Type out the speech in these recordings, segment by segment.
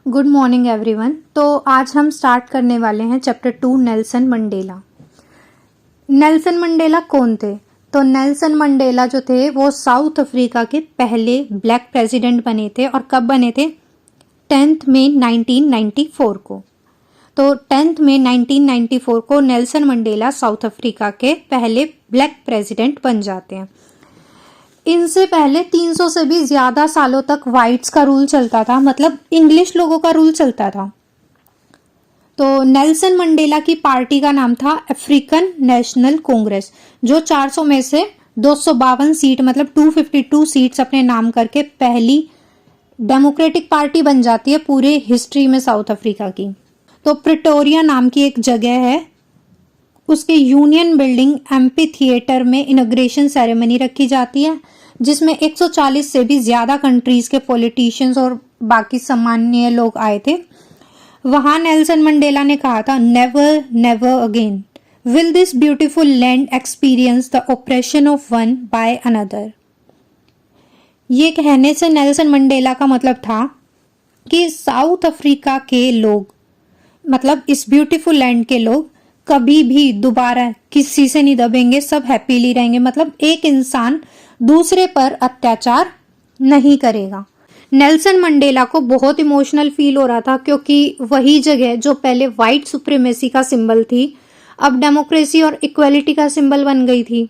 Good morning everyone. तो आज हम स्टार्ट करने वाले हैं chapter 2 Nelson Mandela. Nelson Mandela कौन थे? तो नेल्सन मंडेला जो थे वो साउथ अफ्रीका के पहले ब्लैक प्रेसिडेंट बने थे। और कब बने थे? 10 मई 1994 को। तो 10 मई 1994 को नेल्सन मंडेला साउथ अफ्रीका के पहले ब्लैक प्रेसिडेंट बन जाते हैं। इनसे पहले 300 से भी ज्यादा सालों तक वाइट्स का रूल चलता था, मतलब इंग्लिश लोगों का रूल चलता था। तो नेल्सन मंडेला की पार्टी का नाम था अफ्रीकन नेशनल कांग्रेस, जो 400 में से 252 सीट मतलब 252 सीट्स अपने नाम करके पहली डेमोक्रेटिक पार्टी बन जाती है पूरे हिस्ट्री में साउथ अफ्रीका की। तो प्रिटोरिया नाम की एक जगह है, उसके यूनियन बिल्डिंग एम्पी थिएटर में इनॉग्रेशन सेरेमनी रखी जाती है, जिसमें 140 से भी ज्यादा कंट्रीज के पॉलिटिशियंस और बाकी सामान्य लोग आए थे। वहां नेल्सन मंडेला ने कहा था, never never again will this beautiful land experience the operation of one by another. ये कहने से नेल्सन मंडेला का मतलब था कि साउथ अफ्रीका के लोग, मतलब इस ब्यूटीफुल लैंड के लोग कभी भी दोबारा किसी से नहीं दबेंगे, सब हैप्पीली रहेंगे, मतलब एक इंसान दूसरे पर अत्याचार नहीं करेगा। नेल्सन मंडेला को बहुत इमोशनल फील हो रहा था, क्योंकि वही जगह जो पहले व्हाइट सुप्रीमेसी का सिंबल थी अब डेमोक्रेसी और इक्वालिटी का सिंबल बन गई थी।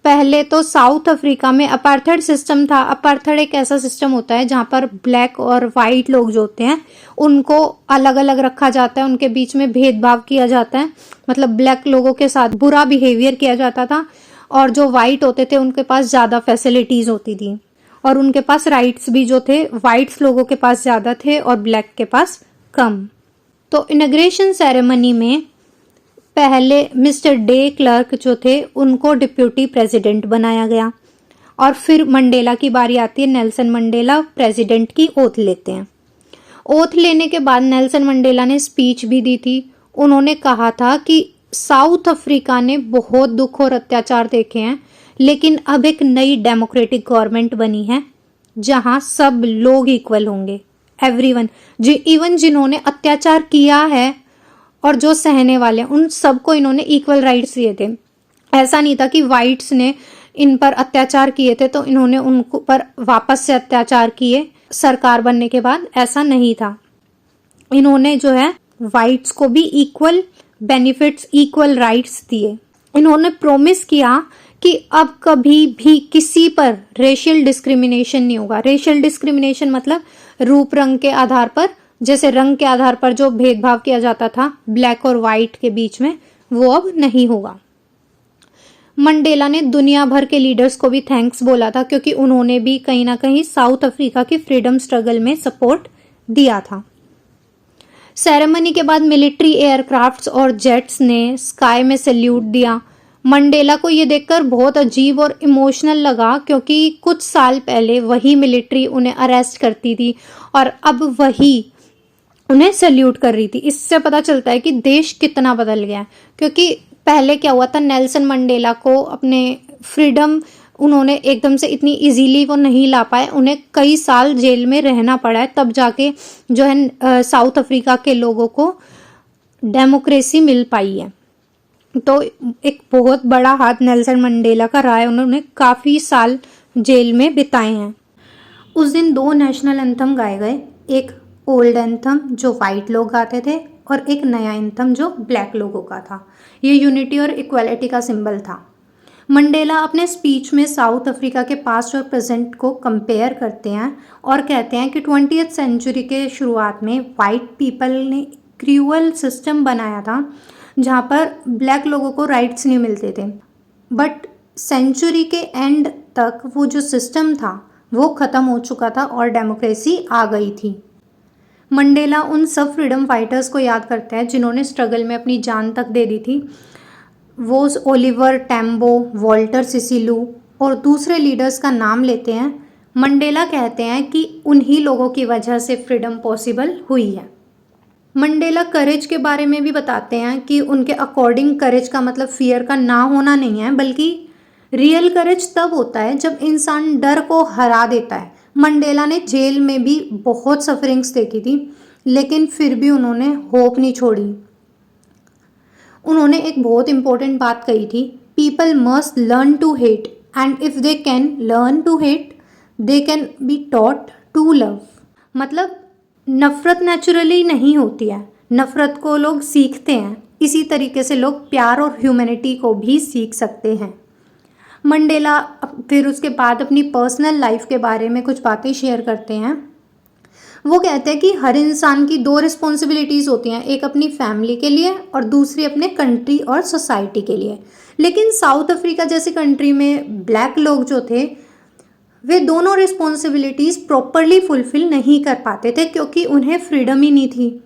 पहले तो साउथ अफ्रीका में अपार्थाइड सिस्टम था। अपार्थाइड एक ऐसा सिस्टम होता है जहां पर ब्लैक और वाइट लोग जो होते हैं उनको अलग अलग रखा जाता है, उनके बीच में भेदभाव किया जाता है, मतलब ब्लैक लोगों के साथ बुरा बिहेवियर किया जाता था, और जो वाइट होते थे उनके पास ज्यादा फैसिलिटीज होती थी और उनके पास राइट्स भी जो थे वाइट्स लोगों के पास ज्यादा थे और ब्लैक के पास कम। तो इनॉग्रेशन सेरेमनी में पहले मिस्टर डे क्लर्क जो थे उनको डिप्यूटी प्रेसिडेंट बनाया गया, और फिर मंडेला की बारी आती है। नेल्सन मंडेला प्रेसिडेंट की ओथ लेते हैं। ओथ लेने के बाद नेल्सन मंडेला ने स्पीच भी दी थी। उन्होंने कहा था कि साउथ अफ्रीका ने बहुत दुख और अत्याचार देखे हैं, लेकिन अब एक नई डेमोक्रेटिक गवर्नमेंट बनी है जहां सब लोग इक्वल होंगे, एवरीवन, इवन जिन्होंने अत्याचार किया है और जो सहने वाले हैं उन सबको इन्होंने इक्वल राइट्स दिए थे। ऐसा नहीं था कि वाइट्स ने इन पर अत्याचार किए थे तो इन्होंने उन पर वापस से अत्याचार किए सरकार बनने के बाद, ऐसा नहीं था। इन्होंने जो है वाइट्स को भी इक्वल बेनिफिट्स, इक्वल राइट्स दिए। इन्होंने प्रॉमिस किया कि अब कभी भी किसी पर रेशियल डिस्क्रिमिनेशन नहीं होगा। रेशियल डिस्क्रिमिनेशन मतलब रूप रंग के आधार पर, जैसे रंग के आधार पर जो भेदभाव किया जाता था ब्लैक और व्हाइट के बीच में, वो अब नहीं होगा। मंडेला ने दुनिया भर के लीडर्स को भी थैंक्स बोला था, क्योंकि उन्होंने भी कहीं ना कहीं साउथ अफ्रीका की फ्रीडम स्ट्रगल में सपोर्ट दिया था। सेरेमनी के बाद मिलिट्री एयरक्राफ्ट्स और जेट्स ने स्काई में सैल्यूट दिया। मंडेला को ये देखकर बहुत अजीब और इमोशनल लगा, क्योंकि कुछ साल पहले वही मिलिट्री उन्हें अरेस्ट करती थी और अब वही उन्हें सैल्यूट कर रही थी। इससे पता चलता है कि देश कितना बदल गया है। क्योंकि पहले क्या हुआ था, नेल्सन मंडेला को अपने फ्रीडम उन्होंने एकदम से इतनी इजीली वो नहीं ला पाए, उन्हें कई साल जेल में रहना पड़ा है, तब जाके जो है साउथ अफ्रीका के लोगों को डेमोक्रेसी मिल पाई है। तो एक बहुत बड़ा हाथ नेल्सन मंडेला का रहा है, उन्होंने काफी साल जेल में बिताए हैं। उस दिन 2 नेशनल एंथम गाए गए, एक ओल्ड एंथम जो वाइट लोग गाते थे और एक नया एंथम जो ब्लैक लोगों का था। ये यूनिटी और इक्वालिटी का सिंबल था। मंडेला अपने स्पीच में साउथ अफ्रीका के पास्ट और प्रेजेंट को कंपेयर करते हैं और कहते हैं कि 20th सेंचुरी के शुरुआत में वाइट पीपल ने क्रूअल सिस्टम बनाया था जहाँ पर ब्लैक लोगों को राइट्स नहीं मिलते थे, बट सेंचुरी के एंड तक वो जो सिस्टम था वो ख़त्म हो चुका था और डेमोक्रेसी आ गई थी। मंडेला उन सब फ्रीडम फाइटर्स को याद करते हैं जिन्होंने स्ट्रगल में अपनी जान तक दे दी थी। वो ओलिवर टैम्बो, वॉल्टर सिसिलू और दूसरे लीडर्स का नाम लेते हैं। मंडेला कहते हैं कि उन्हीं लोगों की वजह से फ्रीडम पॉसिबल हुई है। मंडेला करेज के बारे में भी बताते हैं कि उनके अकॉर्डिंग करेज का मतलब फियर का ना होना नहीं है, बल्कि रियल करेज तब होता है जब इंसान डर को हरा देता है, मंडेला ने जेल में भी बहुत सफरिंग्स देखी थी, लेकिन फिर भी उन्होंने होप नहीं छोड़ी। उन्होंने एक बहुत इंपॉर्टेंट बात कही थी, people must learn to hate and if they can learn to hate they can be taught to love. मतलब नफ़रत नेचुरली नहीं होती है, नफ़रत को लोग सीखते हैं, इसी तरीके से लोग प्यार और ह्यूमैनिटी को भी सीख सकते हैं। मंडेला फिर उसके बाद अपनी पर्सनल लाइफ के बारे में कुछ बातें शेयर करते हैं। वो कहते हैं कि हर इंसान की 2 रिस्पॉन्सिबिलिटीज़ होती हैं, एक अपनी फैमिली के लिए और दूसरी अपने कंट्री और सोसाइटी के लिए। लेकिन साउथ अफ्रीका जैसी कंट्री में ब्लैक लोग जो थे वे दोनों रिस्पॉन्सिबिलिटीज़ प्रॉपरली फुलफ़िल नहीं कर पाते थे, क्योंकि उन्हें फ्रीडम ही नहीं थी।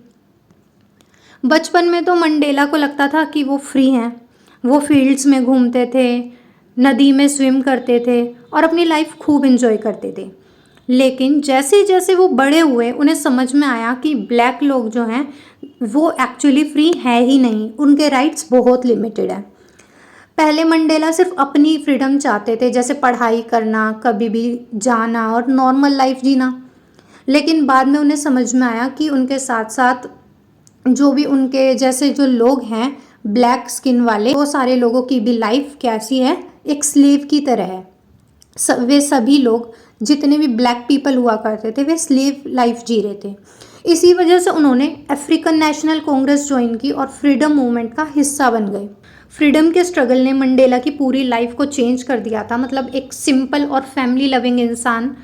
बचपन में तो मंडेला को लगता था कि वो फ्री हैं, वो फील्ड्स में घूमते थे, नदी में स्विम करते थे और अपनी लाइफ खूब एंजॉय करते थे। लेकिन जैसे जैसे वो बड़े हुए उन्हें समझ में आया कि ब्लैक लोग जो हैं वो एक्चुअली फ्री है ही नहीं, उनके राइट्स बहुत लिमिटेड है। पहले मंडेला सिर्फ अपनी फ्रीडम चाहते थे, जैसे पढ़ाई करना, कभी भी जाना और नॉर्मल लाइफ जीना। लेकिन बाद में उन्हें समझ में आया कि उनके साथ साथ जो भी उनके जैसे जो लोग हैं ब्लैक स्किन वाले, वो सारे लोगों की भी लाइफ कैसी है, एक स्लेव की तरह है। वे सभी लोग जितने भी ब्लैक पीपल हुआ करते थे वे स्लेव लाइफ जी रहे थे। इसी वजह से उन्होंने अफ्रीकन नेशनल कांग्रेस ज्वाइन की और फ्रीडम मूवमेंट का हिस्सा बन गए। फ्रीडम के स्ट्रगल ने मंडेला की पूरी लाइफ को चेंज कर दिया था। मतलब एक सिंपल और फैमिली लविंग इंसान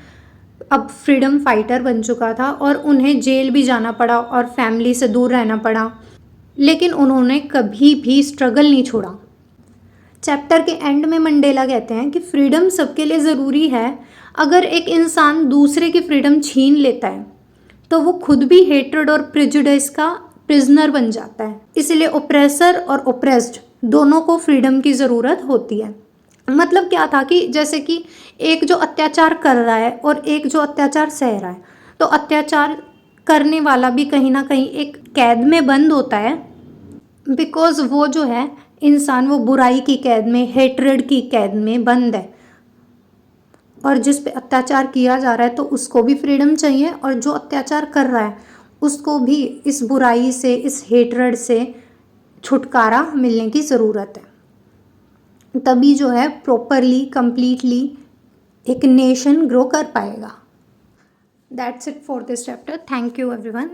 अब फ्रीडम फाइटर बन चुका था और उन्हें जेल भी जाना पड़ा और फैमिली से दूर रहना पड़ा, लेकिन उन्होंने कभी भी स्ट्रगल नहीं छोड़ा। चैप्टर के एंड में मंडेला कहते हैं कि फ्रीडम सबके लिए ज़रूरी है। अगर एक इंसान दूसरे की फ्रीडम छीन लेता है तो वो खुद भी हेट्रेड और प्रेजुडिस का प्रिजनर बन जाता है। इसलिए ओप्रेसर और ओप्रेस्ड दोनों को फ्रीडम की ज़रूरत होती है। मतलब क्या था कि जैसे कि एक जो अत्याचार कर रहा है और एक जो अत्याचार सह रहा है, तो अत्याचार करने वाला भी कहीं ना कहीं एक कैद में बंद होता है, बिकॉज वो जो है इंसान वो बुराई की कैद में, हेट्रेड की कैद में बंद है। और जिस पे अत्याचार किया जा रहा है तो उसको भी फ्रीडम चाहिए, और जो अत्याचार कर रहा है उसको भी इस बुराई से, इस हेट्रेड से छुटकारा मिलने की ज़रूरत है। तभी जो है प्रॉपरली, कंप्लीटली एक नेशन ग्रो कर पाएगा। That's it for this chapter. Thank you everyone.